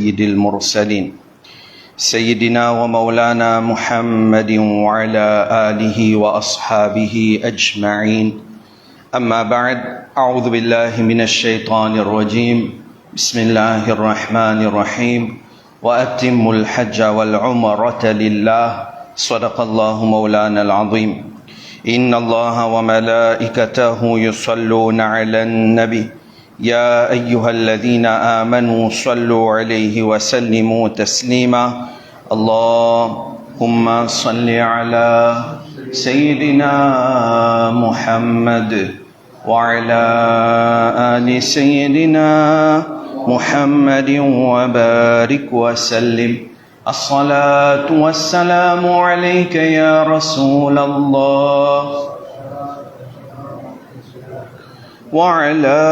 سيد المرسلين سيدنا ومولانا محمد وعلى آله وأصحابه أجمعين. أما بعد، أعوذ بالله من الشيطان الرجيم. بسم الله الرحمن الرحيم. وأتموا الحج والعمرة لله. صدق الله مولانا العظيم. إن الله وملائكته يصلون على النبي يا أيها الذين آمنوا صلوا عليه وسلموا تسليما. اللهم صل على سيدنا محمد وعلى آل سيدنا محمد وبارك وسلم. الصلاة والسلام عليك يا رسول الله وعلى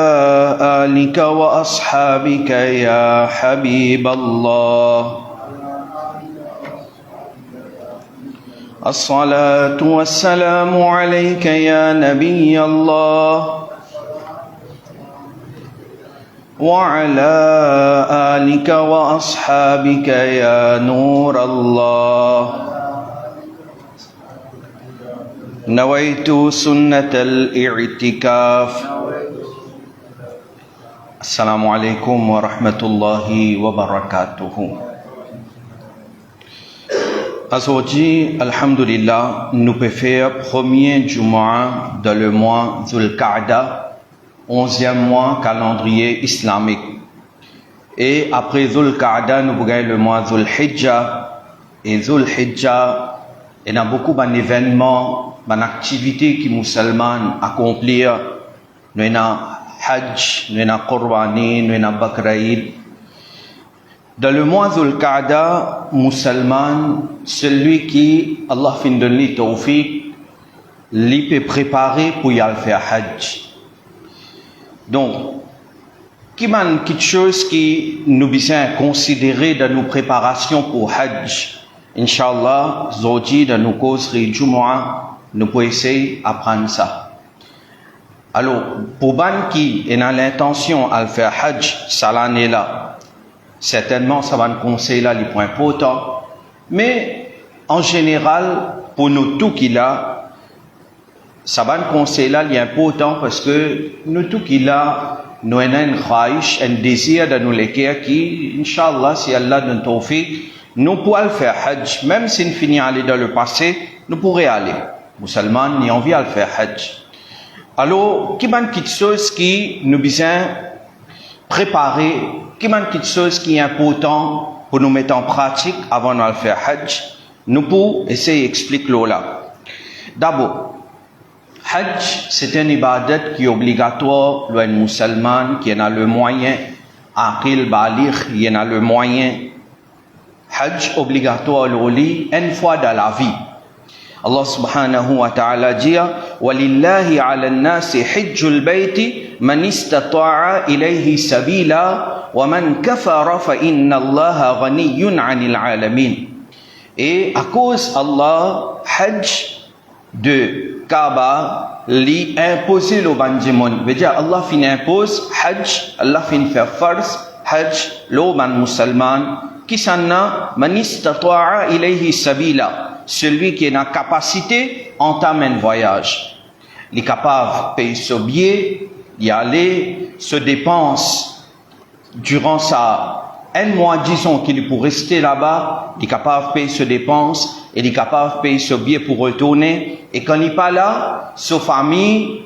آلك وأصحابك يا حبيب الله. الصلاة والسلام عليك يا نبي الله وعلى آلك وأصحابك يا نور الله. نويت سنة الاعتكاف. السلام عليكم ورحمة الله وبركاته. Aujourd'hui, alhamdulillah, nous pouvons faire premier Jumu'ah dans le mois Dhul Qa'da, 11e mois calendrier islamique. Et après Dhul Qa'da, nous pouvons le mois Dhul Hijjah. Et Dhul Hijjah, il y a beaucoup d'événements, d'activités que les musulmans accomplissent. Nous avons Hajj, nous avons Qurbani, nous avons Bakraïd. Dans le mois Dhul Qa'da, musulman, celui qui, Allah fin donne le tawfiq, il peut préparer pour y aller faire Hajj. Donc, qui man quelque chose qui nous besoin considérer dans nos préparations pour Hajj, Inch'Allah, aujourd'hui, dans nos causeries Jumu'ah, nous pouvons essayer d'apprendre ça. Alors, pour ban qui est dans l'intention de faire Hajj, ça l'année là, certainement, ça va nous conseiller là les points importants. Mais, en général, pour nous tous qui là, ça va nous conseiller là les importants parce que nous tous qui là, nous avons un désir de nous l'équerre qui, Inch'Allah, si Allah donne tawfiq, nous pourrons faire Hajj. Même si nous finissons aller dans le passé, nous pourrons aller. Musulmans, ni envie de faire Hajj. Alors, qui est quelque chose qui nous besoin préparer, qui est quelque chose qui est important pour nous mettre en pratique avant de faire Hajj, nous pouvons essayer d'expliquer là. D'abord, Hajj, c'est un ibadat qui est obligatoire pour un musulman qui en a le moyen, Aqil Baligh, il en a le moyen. Hajj obligatoire une fois dans la vie. Allah subhanahu wa ta'ala dit وَلِلَّهِ عَلَى النَّاسِ حِجُّ الْبَيْتِ مَنِ اسْتَطَاعَ إِلَيْهِ سَبِيلًا وَمَنْ كَفَرَ فَإِنَّ اللَّهَ غَنِيٌّ عَنِ الْعَالَمِينَ. Et à cause Allah, Hajj de Kaaba, li imposé le bandimon. Veut dire Allah fin impose Hajj, Allah fin faire farce, Hajj, le ban musulman, qui s'en a, man istata'a ilayhi sabila. Celui qui est en capacité entame un voyage. Il est capable de payer ce billet, d'y aller, se dépense durant un mois, disons qu'il est pour rester là-bas, il est capable de payer ce dépense, et il est capable de payer ce billet pour retourner. Et quand il n'est pas là, sa famille,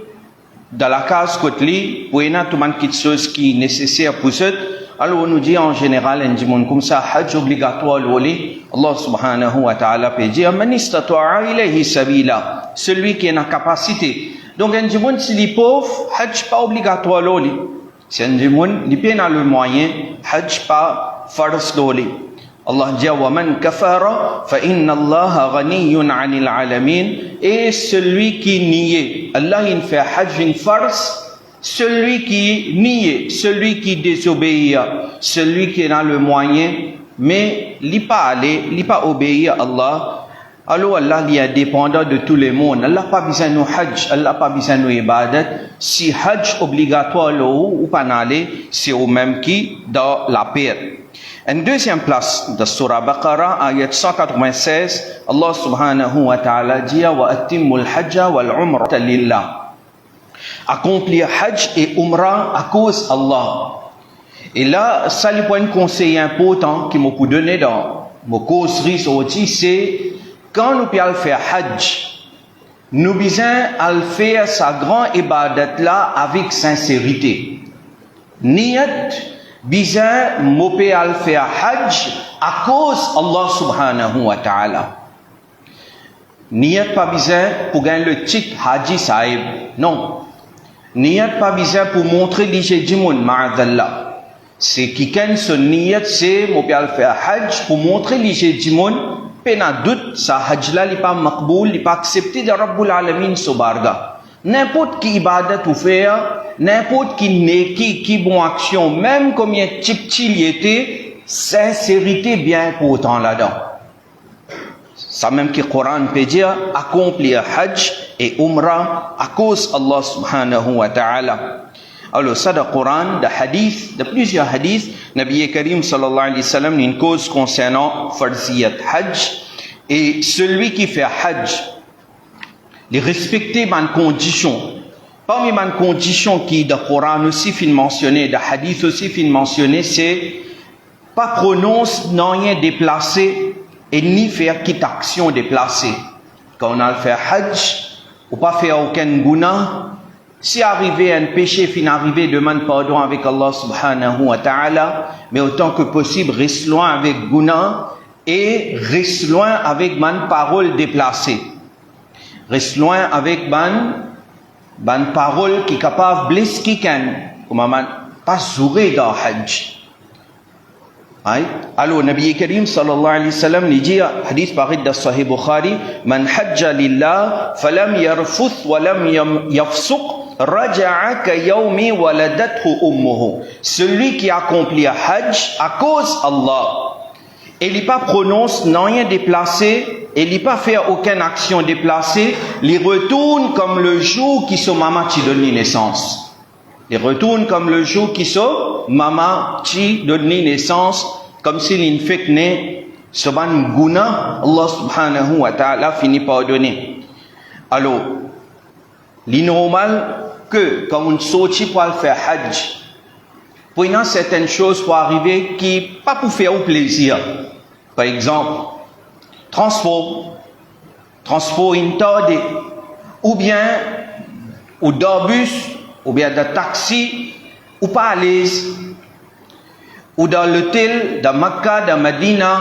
dans la case côté, pour y avoir tout le monde quelque chose qui est nécessaire pour eux. Alors on nous dit en général, un dimanche comme ça, Hajj obligatoire, Allah subhanahu wa ta'ala peut dire, man istata'a ilayhi sabila, celui qui est en capacité. Donc un dimanche, s'il est pauvre, Hajj pas obligatoire, c'est un dimanche, il peut avoir le moyen, Hajj pas farce, Allah dit وَمَنْ كَفَرَ فَإِنَّ اللَّهَ غَنِيٌّ عَنِ الْعَالَمِينَ. Et celui qui nie, Allah il fait Hajj une farce, celui qui nie, celui qui désobéit, celui qui a le moyen, mais il n'est pas allé, il n'est pas obéi à Allah. Alors Allah est indépendant de tous les mondes. Allah pas besoin de hajj, Allah pas besoin de ibadat. Si hajj obligatoire là ou pas aller, c'est au même qui dans la paix. En deuxième place de Surah Baqarah, ayat 196, Allah subhanahu wa ta'ala dit wa atimmul hajja wal umrata lillah. Accomplir hajj et umrah à cause Allah. Et là, ça le point de conseil important qui m'a donné dans mon causerie aussi, c'est quand nous pouvons faire hajj, nous devons faire sa grande ibadat là avec sincérité. Niyat, besoin nous pouvons faire hajj à cause Allah subhanahu wa ta'ala. Niyat pas besoin pour gagner le titre haji sahib. Non. Niyat pas besoin pour montrer l'ijé du monde, ma'adallah. C'est qui quand ce niyat, c'est nous pouvons faire hajj pour montrer l'ijé du monde. Pena doute, sa hajj là, il pas makboul, il pas accepté de Rabbul Alamin Sobarga. N'importe qui ibadat ou faire, n'importe qui neki, qui bon action, même combien petit il était, sincérité bien important là-dedans. Ça même que le Coran peut dire, accomplir hajj et umrah à cause Allah subhanahu wa ta'ala. Alors ça, le Coran, de hadith, de plusieurs hadiths, Nabi Karim sallallahu alayhi wa sallam, une cause concernant farziyat hajj, et celui qui fait hajj, les respecter les conditions. Parmi les conditions qui, de Coran aussi fin mentionné, de hadith aussi fin mentionné, c'est pas prononce, non rien déplacé, et ni faire quitte action déplacée. Quand on a fait hajj, ou pas faire aucun guna, si arrivé un péché, fin arrivé, demande pardon avec Allah subhanahu wa ta'ala, mais autant que possible, reste loin avec guna et reste loin avec man parole déplacée. Reste loin avec man parole qui est capable de blesser quelqu'un, comme man pas zouré dans hajj. Alors, Nabi Karim sallallahu alayhi wa sallam dit, hadith parid de Sahih Bukhari, man hajja lillah, falam yarfuth, walam yafsuq, raja'a ka yawmi waladathu ummuhu. Celui qui accomplit hajj à cause Allah, et il pas prononce, non rien déplacé, et il pas faire aucune action déplacée, il retourne comme le jour qui son maman t'y donne naissance. Il retourne comme le jour qui son maman t'y donne naissance, comme s'il ne fait que né, ce ban guna, Allah subhanahu wa ta'ala finit par donner. Alors, l'innormal que quand on sortit pour faire hajj, pour y avoir certaines choses pour arriver qui pas pour faire au plaisir. Par exemple, transport interdit, ou bien ou d'bus, ou bien de taxi, ou pas à l'aise, ou dans l'hôtel de Makkah, de Medina,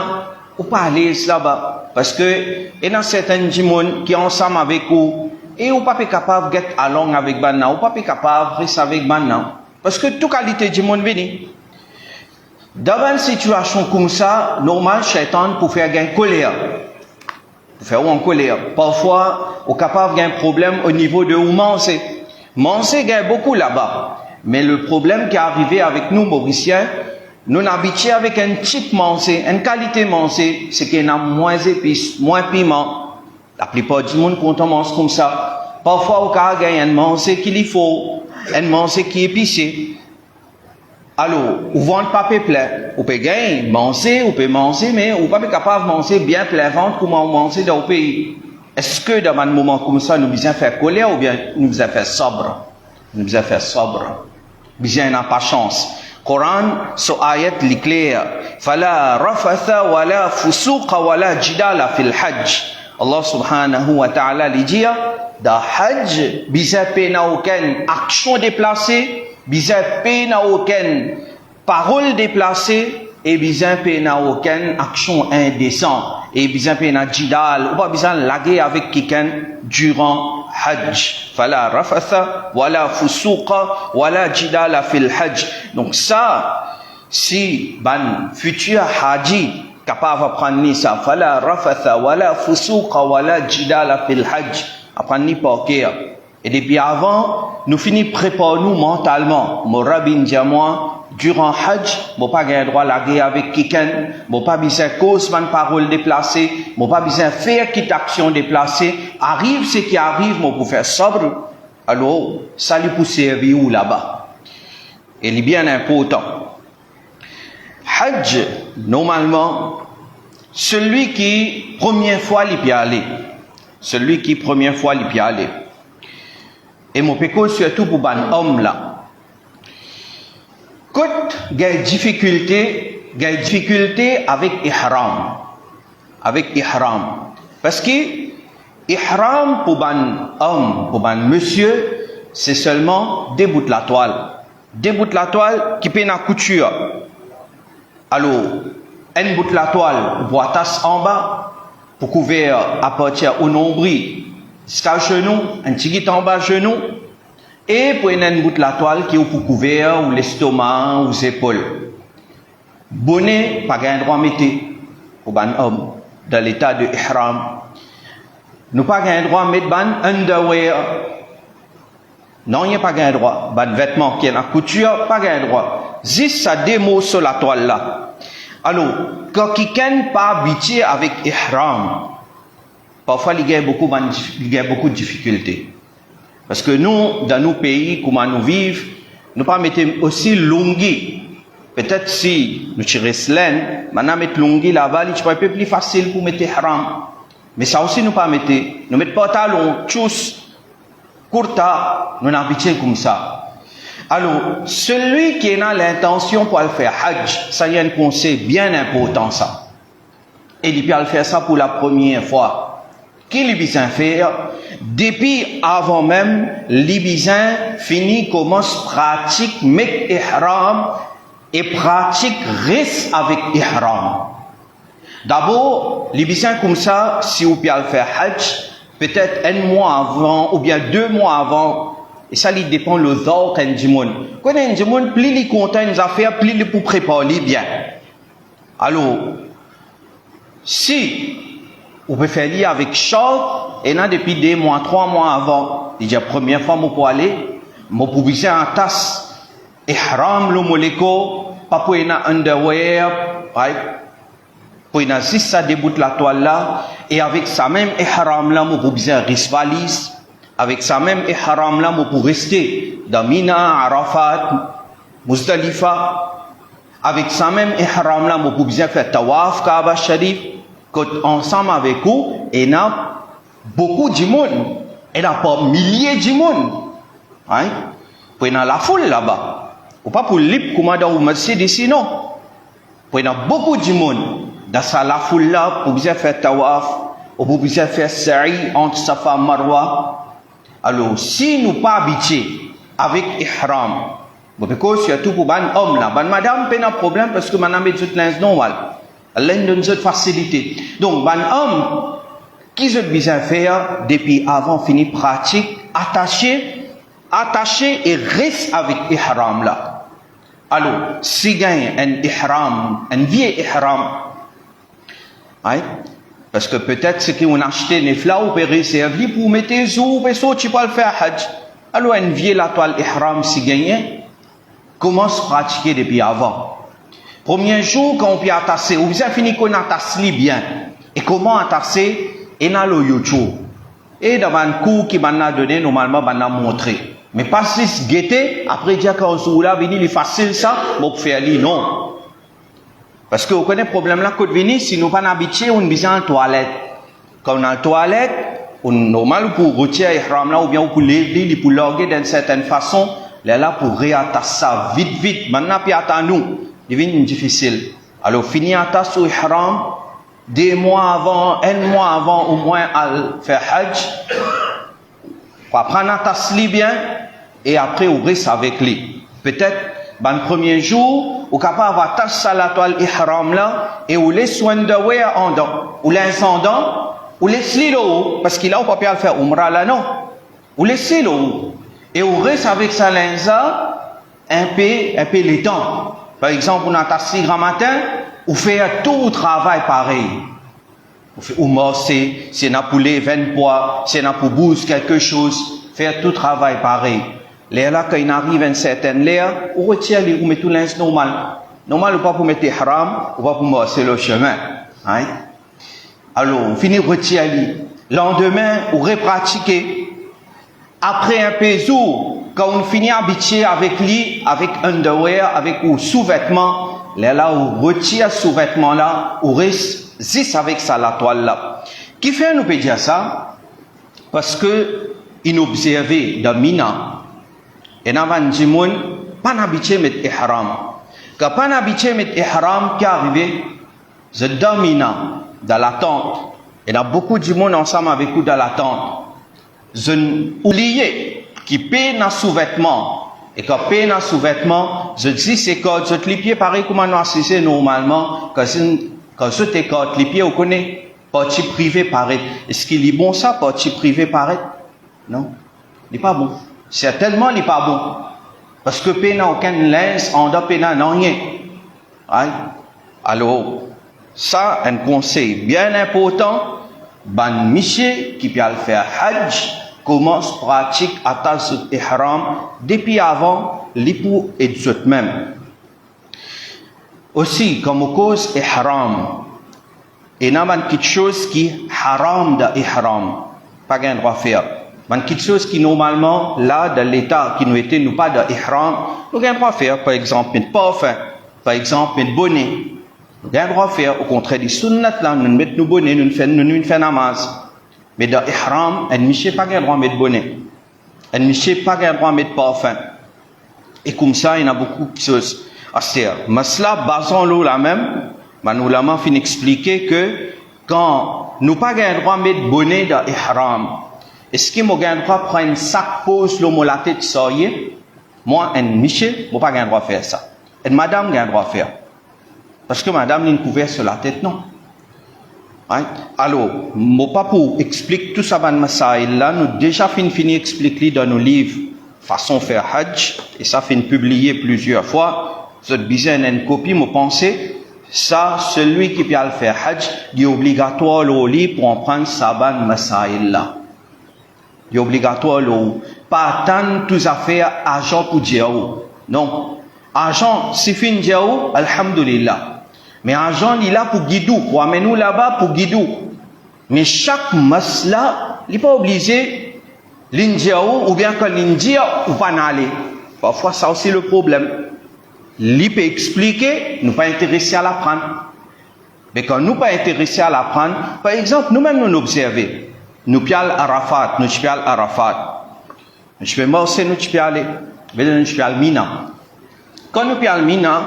ou pas à l'aise là-bas, parce que il y a certains gens qui sont ensemble avec vous, et ou pas capable d'être along avec banna, ou pas capable de rester avec banna, parce que toute qualité du monde vient. Dans une situation comme ça, normal, shaitan pour faire gagner colère. Pour faire en colère. Parfois, on est capable de gagner un problème au niveau de où manger. Manger gagne beaucoup là-bas. Mais le problème qui est arrivé avec nous, Mauriciens, nous habituons avec un type manger, une qualité manger, c'est qu'il y a moins d'épices, moins piment. La plupart du monde, quand on mange comme ça, parfois, on a gagné un manger qu'il faut, un manger qui est épicé. Alors, ou vendre papier plein, ou peut gagner, manger, mais ou pas capable de manger bien plein ventre comme on mange dans le pays. Est-ce que dans un moment comme ça, nous devons faire colère ou bien nous devons faire sobre? Nous devons faire sobre. Bien, n'a pas chance. Coran, so ayat l'éclair. Fala rafatha wala fusuqa wala jidala fil hajj. Allah subhanahu wa ta'ala lui dit, dans hajj, bisa pena aucune action déplacée, bisa pena aucune parole déplacée, et bisa pena aucune action indécente, et bisa pena jidal, ou pas bisa laguer avec quelqu'un durant hajj. Fala rafatha, wala fusuqa, wala jidala fil hajj. Donc ça, si ban futur haji capable d'apprendre ça, fala rafatha, wala fusuqa, wala jidala fil hajj, apprendre par cœur. Et depuis avant, nous finissons préparer nous mentalement. Mon rabbin dit à moi, durant Hajj, bon pas gain droit la guerre avec quelqu'un, bon pas besoin cause une parole déplacée, bon pas besoin faire quitte action déplacée, arrive ce qui arrive, bon pour faire sobre, alors ça lui pour servir ou là-bas. Et il est bien important. Hajj, normalement, celui qui première fois il peut aller, celui qui première fois il peut aller. Et mon péco surtout pour ban homme là. Quand il y a difficulté avec ihram. Avec ihram. Parce que ihram pour ban homme, pour ban monsieur, c'est seulement des bouts de la toile. Des bouts de la toile qui peuvent la couture. Alors, un bout de la toile pour attacher en bas, pour couvrir à partir au nombril, jusqu'à genou, un petit guide en bas genou. Et pour un bout de la toile qui est pour couvrir ou l'estomac ou les épaules. Bonnet, pas un droit mettre pour un homme dans l'état de ihram. Nous pas un droit mettre ban underwear. Non, il n'y a pas un droit. Ban vêtement qui est en couture, pas un droit. Juste ça démo sur la toile là. Alors, quand quelqu'un n'est pas habitué avec ihram, parfois il y a beaucoup de difficultés. Parce que nous, dans nos pays, comment nous vivons, nous pas mettons aussi longues. Peut-être si nous tirons laine, maintenant mettre longues là-bas, c'est un peu plus facile pour mettre ihram. Mais ça aussi nous pas mettre. Nous mettons pantalon, tchous, courta, nous habitués comme ça. Alors, celui qui a l'intention pour le faire hajj, ça y a un conseil bien important ça. Et il peut le faire ça pour la première fois. Qu'il lui besoin faire depuis avant même les besoin fini commence pratique mettre ihram et pratique reste avec ihram. D'abord les besoin comme ça si vous pouvez le faire hajj peut-être un mois avant ou bien 2 mois avant et ça lui dépend le zauq du monde. Quand un monde plus il content une affaire plus il pour préparer bien. Alors si vous pouvez faire lire avec short, et là, depuis 2 mois, 3 mois avant, déjà, première fois, moi, pour aller, moi, pour viser en tasse, ihram, le moléco, pas pour une underwear, right? Pour une assiste, ça déboute la toile là, et avec ça même ihram là, moi, pour viser un valise, avec ça même ihram là, moi, pour rester dans Mina, Arafat, Muzdalifa, avec ça même ihram là, moi, pour viser faire tawaf, Kaaba Sharif, ensemble avec vous, et il y a beaucoup de monde. Il y a pas milliers de monde. Hein? Puis il y a la foule là-bas. Ou pas pour libre comme dans le masjid ici, non. Puis il y a beaucoup de monde. Dans la foule là, pour bien faire tawaf, ou pour bien faire sa'i entre Safa et Marwa. Alors, si nous pas habitués avec ihram, parce que surtout pour ban homme là, ban madame, pas de problème parce que madame est toute linge normal. Allah nous donne cette facilité. Donc, ban homme, qui je besoin faire depuis avant fini pratique, attaché et reste avec ihram là. Alors, si gagne un ihram, un vieux ihram, hein? Parce que peut-être ce qu'on a acheté n'est pas ou peut servir pour mettre zou, et ça tu peux le faire hajj. Alors, un vieux la toile ihram si gagne, commence à pratiquer depuis avant. Premier jour, quand on peut attacher, ou bien fini qu'on attache bien. Et comment attacher? Et dans le YouTube. Et dans un cours qui m'a donné, normalement, m'a montré. Mais pas si guetter, après dire qu'on se roule, il est facile ça, bon, pour faire lui, non. Parce que vous connaissez le problème là, quand venez, si nous pas habitués, on vient en toilette. Quand on est en toilette, on normal pour retirer ihram là, ou bien pour lever, pour loguer d'une certaine façon, là, pour réattacher ça vite. Maintenant, puis attends-nous. Devient difficile. Alors, finir à ta sur ihram, 2 mois avant, 1 mois avant, au moins, à faire hajj, pour prendre à ta bien, et après, on reste avec lui. Peut-être, le premier jour, on est capable d'avoir ta la toile ihram là, et on laisse soin de wear en dents, ou l'incendant, ou laisse lui là, parce qu'il a pas pu faire umrah là, non. Ou laisse lui là, et on reste avec sa linza, un peu les temps. Par exemple, on a tassé grand matin, on fait tout le travail pareil. On fait masser, si on a poulet 20 pois, si on a pour bouse quelque chose, faire tout le travail pareil. Là, quand il arrive à une certaine l'air, on retire les, on met tout linge normal. Normal, ou pas pour mettre haram, ou pas pour masser le chemin. Hein? Alors, on finit retirer les. Lendemain, on repratiquer. Après un peu jour, quand on finit habitué avec lui, avec underwear, avec ou sous-vêtements, là, on retire sous-vêtements là, on résiste avec ça, la toile là. Qui fait, nous peut dire ça? Parce que, il observait dans Mina, et avant de dire, pas habitué à mettre ihram. Quand pas habitué à mettre ihram, qui est arrivé? Je domine dans la tente. Il y a beaucoup de monde ensemble avec vous dans la tente. Je oublié qui paye dans sous-vêtements. Et quand paye dans sous-vêtements, je dis c'est quand je te les pieds pareil comme on assiste normalement. Quand je t'écoute les pieds, on connaît partie privée pareil. Est-ce qu'il est bon ça, partie privée pareil? Non, il n'est pas bon. Certainement, il n'est pas bon. Parce que paye n'a aucun linge, on doit payer n'a rien. Alors, ça, un conseil bien important. Ban Miché qui peut le faire Hajj commence pratique attache ihram depuis avant l'époux et d'autres même. Aussi, comme cause ihram, il y a quelque chose qui haram de ihram, pas qu'un droit faire. Il y a quelque chose qui normalement là dans l'état qui nous était nous pas de ihram, nous avons droit faire par exemple une parfum, par exemple une bonnet. Nous avons droit faire au contraire des sunnat là, nous mettons nos bonnets, nous faisons namaz. Mais dans ihram, un monsieur pas droit mettre bonnet. Un monsieur pas droit mettre parfum. Et comme ça, il y a beaucoup de choses à faire. Mais cela, basons-le là même, nous l'avons fin expliquer que quand nous pas droit mettre bonnet dans ihram, est-ce que nous avons droit prendre un sac pose l'homme la tête soyez? Moi, un monsieur, je pas droit faire ça. Et madame a droit faire. Parce que madame n'a couvert sur la tête, non. Right? Alors, mon papa explique tout ça dans le là, nous déjà fini expliquer dans nos livres façon faire Hajj, et ça fait publier plusieurs fois. Vous avez besoin d'une copie, moi pensez, ça, celui qui peut le faire Hajj, il est obligatoire au lit pour en prendre ça dans le là. Il est obligatoire pas attendre toutes les affaires argent pour dire non. Argent, c'est fin dire alhamdulillah. Mais argent, il est là pour guidou, pour amener nous là-bas pour guidou. Mais chaque masla, il n'est pas obligé l'india ou bien que l'india ou pas n'aller. Parfois, ça aussi le problème. Il peut expliquer, nous pas intéressés à l'apprendre. Mais quand nous pas intéressés à l'apprendre, par exemple, nous-mêmes nous observons. Nous pial Arafat, nous pial Arafat. Nous pial Morse, nous pial nous pial Mina. Quand nous pial Mina,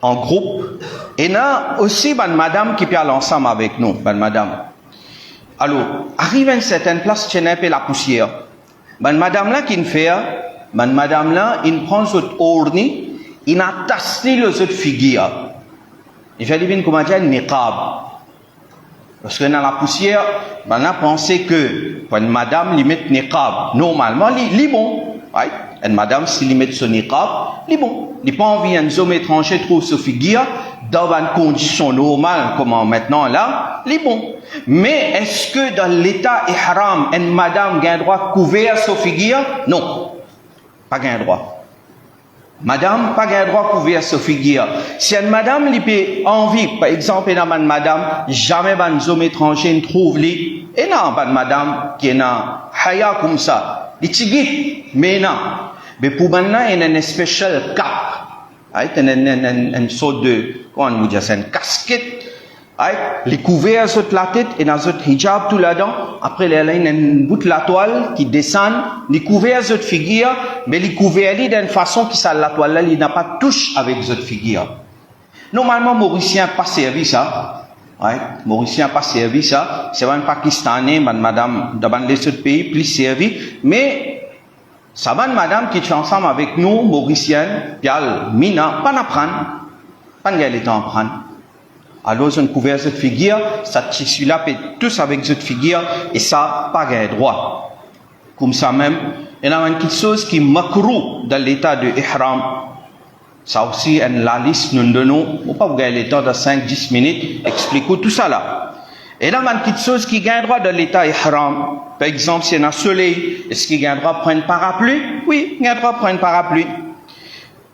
en groupe, et il y a aussi une madame qui pial ensemble avec nous, une madame. Alors, arrive à une certaine place, tu n'as pas la poussière. Une madame là qui fait, une madame là, il prend cette orni, il a tasté le autre figure. Il fait dire comment dire niqab. Parce que dans la poussière, on a pensé que pour une madame, il met niqab. Normalement, il est bon. Right? Une madame, s'il met ce niqab, il est bon. Il n'a pas envie d'un homme étranger trouve ce figure dans une condition normale, comme maintenant là, il est bon. Mais est-ce que dans l'état ihram, une madame a un droit couvert ce figure? Non. Pas un droit. Madame, pas un droit couvert ce figure. Si une madame lui a envie, par exemple, une madame, jamais un homme étranger ne trouve lui, et non, une madame qui est na haya comme ça, il tigit, mais non. Mais pour maintenant, il y a une spéciale cap, une sorte de, comment on dit, c'est une casquette, les couverts sur la tête et dans notre hijab tout là-dedans. Après, il y a une bout de la toile qui descend, les couverts sur figure, mais les couverts d'une façon qui ça la toile là, il n'a pas de touche avec cette figure. Normalement, Mauricien pas servi ça. Mauricien pas servi ça. C'est un Pakistanais, madame, dans les autres pays, plus servi. Mais, ça va une madame qui est ensemble avec nous, Mauricienne, pial, mina, pas n'apprendre. Pas n'gagner le temps à prendre. Alors, on couvert cette figure, ça tissu-là peut tous avec cette figure, et ça, pas gain droit. Comme ça même, il y a une petite chose qui makrou dans l'état de ihram. Ça aussi, la liste nous donnons, on pas gagner le temps de 5-10 minutes, expliquons tout ça là. Et là, il y a quelque chose qui gagne droit de l'état ihram. Par exemple, si il y a un soleil, est-ce qu'il gagne droit de prendre un parapluie? Oui, il gagne droit de prendre un parapluie.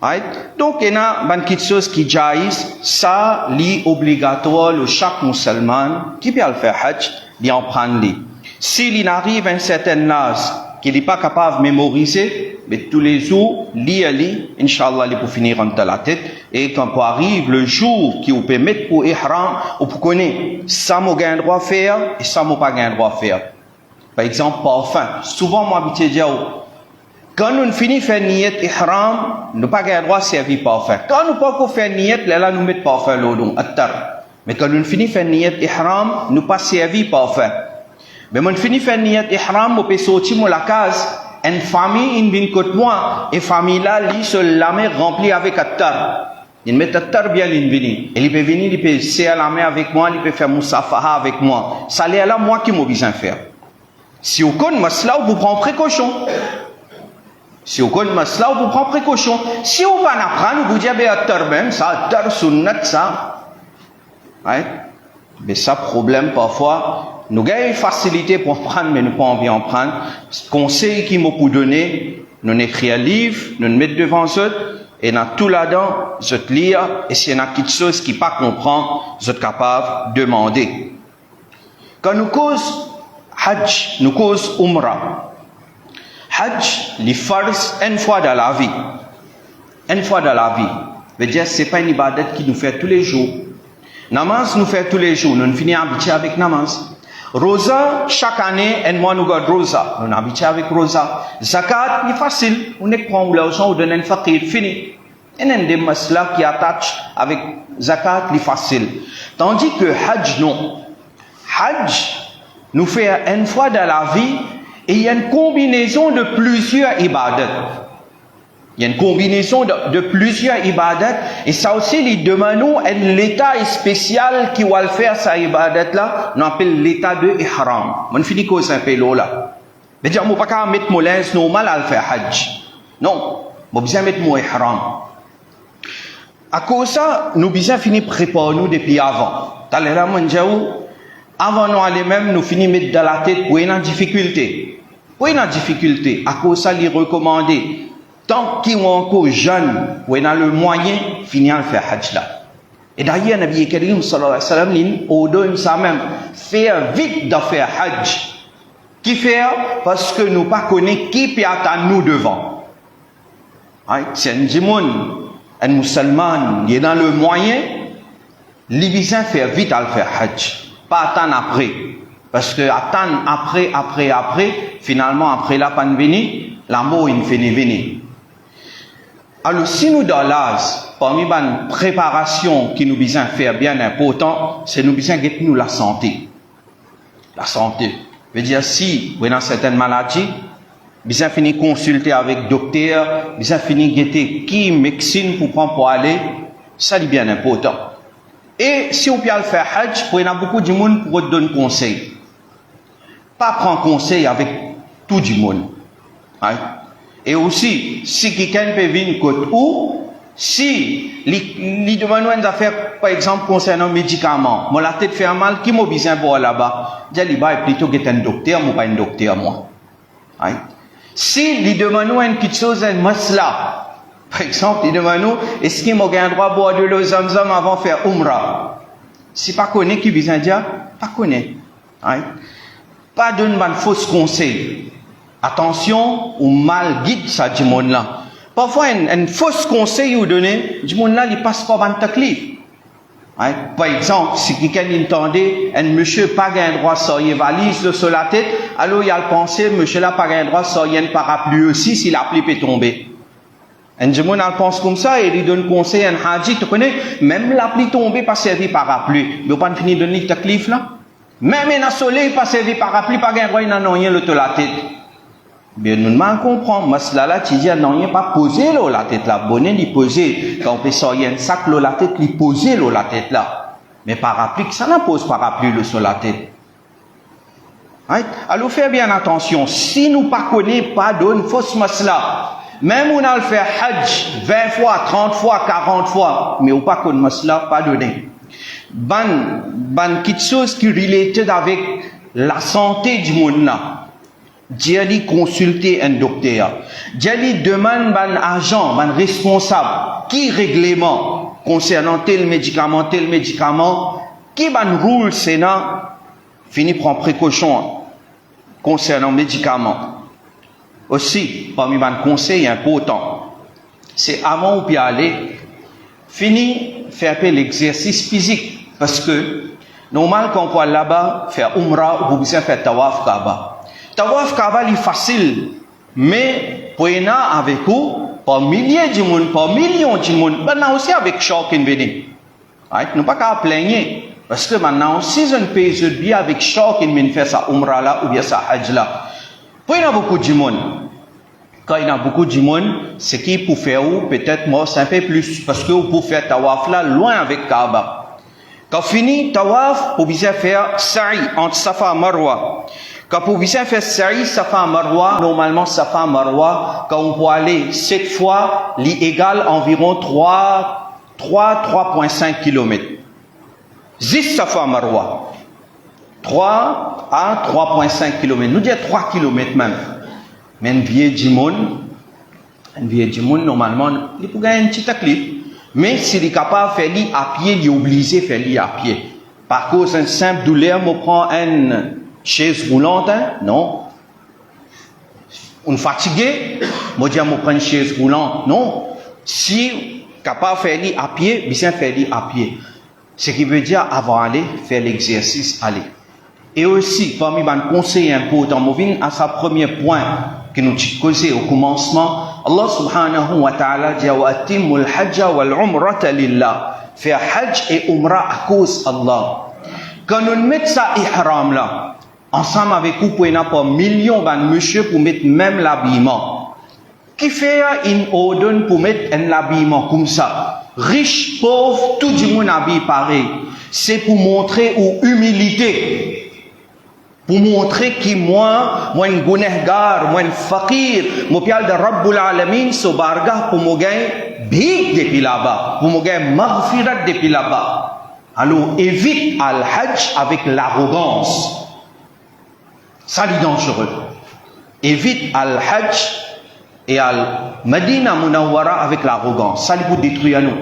Right? Donc, il y a quelque chose qui jaillit, ça, est obligatoire pour chaque musulman qui peut le faire hajj, d'y en prendre. S'il arrive à un certain âge, qu'il n'est pas capable de mémoriser, mais tous les jours, Inch'Allah, il peut finir entre la tête. Et quand arrive le jour qui vous permet pour ihram, ou pour connaître, ça m'a gain droit à faire, et ça m'a pas gain droit à faire. Par exemple, parfum. Souvent, moi, je dis, quand nous finissons faire niyat ihram, nous pas gain droit à servir parfum. Quand nous pas faire niyat, là, nous mettons parfum l'odon, attar. Mais quand nous finissons faire niyat ihram, nous pas servir parfum. Mais quand nous finissons faire niyat ihram, nous pouvons sortir la case, une famille, une bin côte moi, et famille là, lui, se la main remplie avec attar. Il met attar bien l'invini. Et il peut venir, il peut serrer la main avec moi, il peut faire musafaha avec moi. Ça l'est là, moi qui m'ai besoin de faire. Si vous connaissez masla, vous prenez précaution. Si vous connaissez masla, vous prenez précaution. Si vous ne pas apprendre, vous dites, attar même, ça, attar sunnat, ça. Ouais. Mais ça, problème parfois, nous avons une facilité pour prendre, mais nous pas envie d'en prendre. Conseil qui m'a donné, nous écrire un livre, nous mettre devant eux, et dans tout là-dedans, je te lire, et s'il y a quelque chose qui pas comprend, je suis capable de demander. Quand nous cause Hajj, nous cause Umrah. Hajj, les farces, une fois dans la vie. Une fois dans la vie. Veut dire, c'est pas une ibadat qui nous fait tous les jours. Namaz nous fait tous les jours. Nous finissons habitués avec namaz. Rosa, chaque année, un mois nous gardons Rosa. Nous habitués avec Rosa. Zakat, c'est facile. On est prend l'argent, on donne un fakir, fini. Il y a des maslas qui attachent avec Zakat, c'est facile. Tandis que Hajj, non. Hajj nous fait une fois dans la vie et il y a une combinaison de plusieurs ibadats. Il y a une combinaison de plusieurs ibadats et ça aussi, il demande un l'état spécial qui va le faire sa ibadat là, on appelle l'état de ihram. On finit quoi ça s'appelle là. Mais dire, on ne peut pas mettre mon linge normal à le faire hajj. Non, on besoin mettre mon ihram. À cause de ça, nous besoin finir préparer nous depuis avant. T'as l'air avant nous aller même, nous finissons mettre dans la tête pour une difficulté. Pour une difficulté, à cause de ça, il est recommandé. Tant qu'ils sont encore jeunes, ou ils ont le moyen, finir à faire hajj là. Et d'ailleurs, Nabi Karim sallallahu alayhi wa sallam, il ordonne ça même, faire vite de faire hajj. Qui faire? Parce que nous ne connaissons pas qui peut attendre nous devant. C'est un djimoun, un musulman, il est dans le moyen, il besoin faire vite à le faire hajj. Pas attendre après. Parce que attendre après, finalement, après la pandémie, la mort, il finit venir. Alors, si nous dans l'âge, parmi les préparations qui nous besoin faire bien important, c'est nous besoin de nous la santé. La santé. Veut dire, si vous avez certaines maladies, besoin finir consulter avec docteur, besoin finir guetter qui médecine pour prendre pour aller, ça c'est bien important. Et si vous pouvez le faire hajj, il y a beaucoup de monde pour vous donner conseil. Pas prendre conseil avec tout le monde. Hein? Et aussi, si quelqu'un peut venir côté où, si il demande une affaire, par exemple, concernant les médicaments, moi la tête fait mal, qui m'a besoin pour là-bas? Je dis, plutôt que un docteur, moi pas un docteur, moi. Hein? Si il demande une petite chose, un masla, par exemple, il demande, est-ce qu'il m'a un droit à boire de l'eau zamzam avant de faire umrah? Si pas connaît, qui besoin dire, pas connaît. Hein? Pas donner un faux conseil. Attention, ou mal guide ça du monde là. Parfois, un faux conseil vous donner, du monde là, il passe pas un taklif. Hein? Par exemple, si quelqu'un entendait, un monsieur pas un droit de sortir valise sur la tête, alors il a le pensé, monsieur là pas un droit de sortir un parapluie aussi, si la pluie peut tomber. Un monde il pense comme ça, et il donne conseil à un haji, tu connais, même la pluie tomber, pas servir parapluie. Il ne pas finir de donner le taklif là. Même un soleil, pas servir parapluie, pas un droit, il n'en a rien sur la tête. Bien, nous mal comprendre. Masla là, tu dis, non, il n'y a pas posé l'eau la tête là. Bonnet, il posé. Quand on peut sortir un sac l'eau la tête, il posé l'eau la tête là. Mais parapluie, ça n'a pose parapluie l'eau sur la tête. Right? Alors, faites bien attention. Si nous ne connaissons pas d'une fausse masla, même on a le fait hajj 20 fois, 30 fois, 40 fois, mais on pas connaît masla, pas donné. ban quelque chose qui related avec la santé du monde là. J'allais consulter un docteur. J'allais demander ban agent, ban responsable, qui règlement concernant tel médicament, qui ban rule sénat, fini prendre précaution concernant médicaments. Aussi, parmi mes conseils importants, c'est avant ou bien aller, fini faire un peu l'exercice physique. Parce que, normal quand on va là-bas, faire umrah, vous besoin faire tawaf Kaaba. Tawaf Kaaba, c'est facile. Mais, pour y avoir avec vous, par milliers de monde, par millions de monde, maintenant aussi avec choc in veni. Nous pas qu'à plaigner. Parce que maintenant aussi, un pays de bien avec choc in veni faire sa umrah là, ou bien sa hajj là. Pour y avoir beaucoup de monde. Quand il y a beaucoup de monde, ce qui pour faire ou peut-être moi c'est un peu plus parce que vous pouvez faire tawaf là loin avec Kaaba. Quand fini tawaf, vous pouvez faire sa'i entre Safa et Marwa. Quand vous pouvez faire sa'i Safa et Marwa, normalement Safa et Marwa, quand on peut aller 7 fois, l'égal environ 3,5 km. Juste Safa et Marwa. 3 à 3,5 km. Nous disons 3 km même. Mais un vieux Jimon, normalement, il peut gagner un petit taklif. Mais s'il est capable de faire lui à pied, il est obligé de faire lui à pied. Par cause d'une simple douleur, on prend une chaise roulante, hein? Non. On est fatigué, on dit on prend une chaise roulante. Non. Si capable de faire lui à pied, bien faire lui à pied. Ce qui veut dire, avant d'aller, faire l'exercice, aller. Et aussi, parmi les conseils importants, à sa premier point, que nous causé au commencement, Allah subhanahu wa ta'ala dit wa atimul hajja wal umrata lillah. Faire hajj et umrah à cause Allah. Quand nous mettons ça ihram là, ensemble avec vous, pour n'a pas millions de monsieur pour mettre même l'habillement. Qui fait une ordre pour mettre un habillement comme ça? Riche, pauvre, tout le monde habille pareil. C'est pour montrer ou humilité. Pour montrer que moi un gunehgar, moi un fakir, moi pial de Rabbul Alamin, so bargah pour moi gagner big depuis là-bas, pour moi gagner maghfirat depuis là-bas. Alors évite al-hajj avec l'arrogance. Ça c'est dangereux. Évite al-hajj et al-Madina Munawwara avec l'arrogance. Ça vous détruire nous.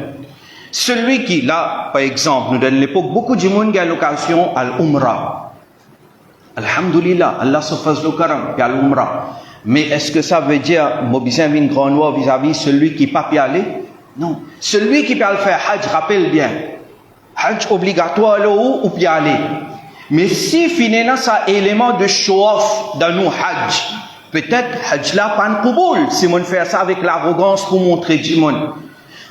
Celui qui, là, par exemple, nous donne l'époque, beaucoup de monde qui a l'occasion à l'umrah. Alhamdulillah, Allah se fasse le karam, puis à l'umrah. Mais est-ce que ça veut dire, Mobissin vient grand noir vis-à-vis celui qui ne peut pas y aller? Non. Celui qui peut le faire hajj, rappelle bien. Hajj obligatoire là ou y aller. Mais si finalement ça élément de show-off dans nos hajj, peut-être hajj là pas un kouboul, si on fait ça avec l'arrogance pour montrer du monde.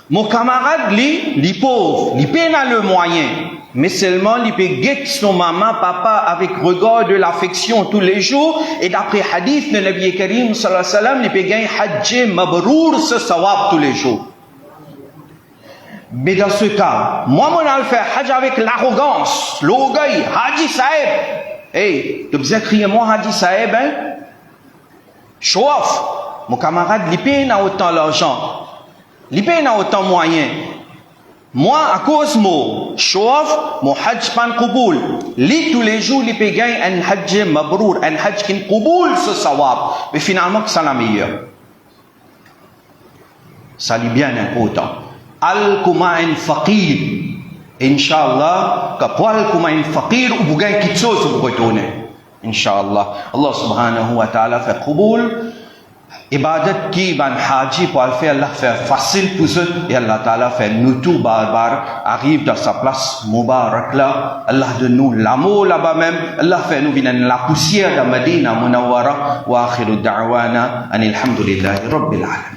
Mon camarade, lui pauvre, lui peine à le moyen. Mais seulement, il peut guetter son maman, papa, avec regard de l'affection tous les jours. Et d'après hadith de Nabi Karim, sallallahu alayhi wa sallam, il peut gagner hajj mabrour, ce sawab tous les jours. Mais dans ce cas, moi, on a le fait hajj avec l'arrogance, l'orgueil, Haji Saeb. Hey, tu besoin crier moi Haji Saeb, hein? Show off. Mon camarade, il paye autant l'argent. Il paye autant moyen. Moi, à cause de mon show-off, mon hajj pan kouboul. Li tous les jours, il peut gagner un hajj mabrour, un hajj qui kouboul ce sawab. Mais finalement, c'est la meilleure. Ça est bien important. Al-Kuma'in faqir. Inch'Allah, pour Al-Kuma'in faqir, vous gagnez quelque chose pour retourner. Inch'Allah. Allah subhanahu wa ta'ala fait kouboul. Ibadat qui ban haji pour le faire, Allah fait facile pour eux et Allah Ta'ala fait nous tout barbares arrive dans sa place Mubarak là. Allah donne nous l'amour là-bas même. Allah fait nous venir la poussière de Madina Munawwara wa akhiru da'wana anil hamdulillahi rabbil alamin.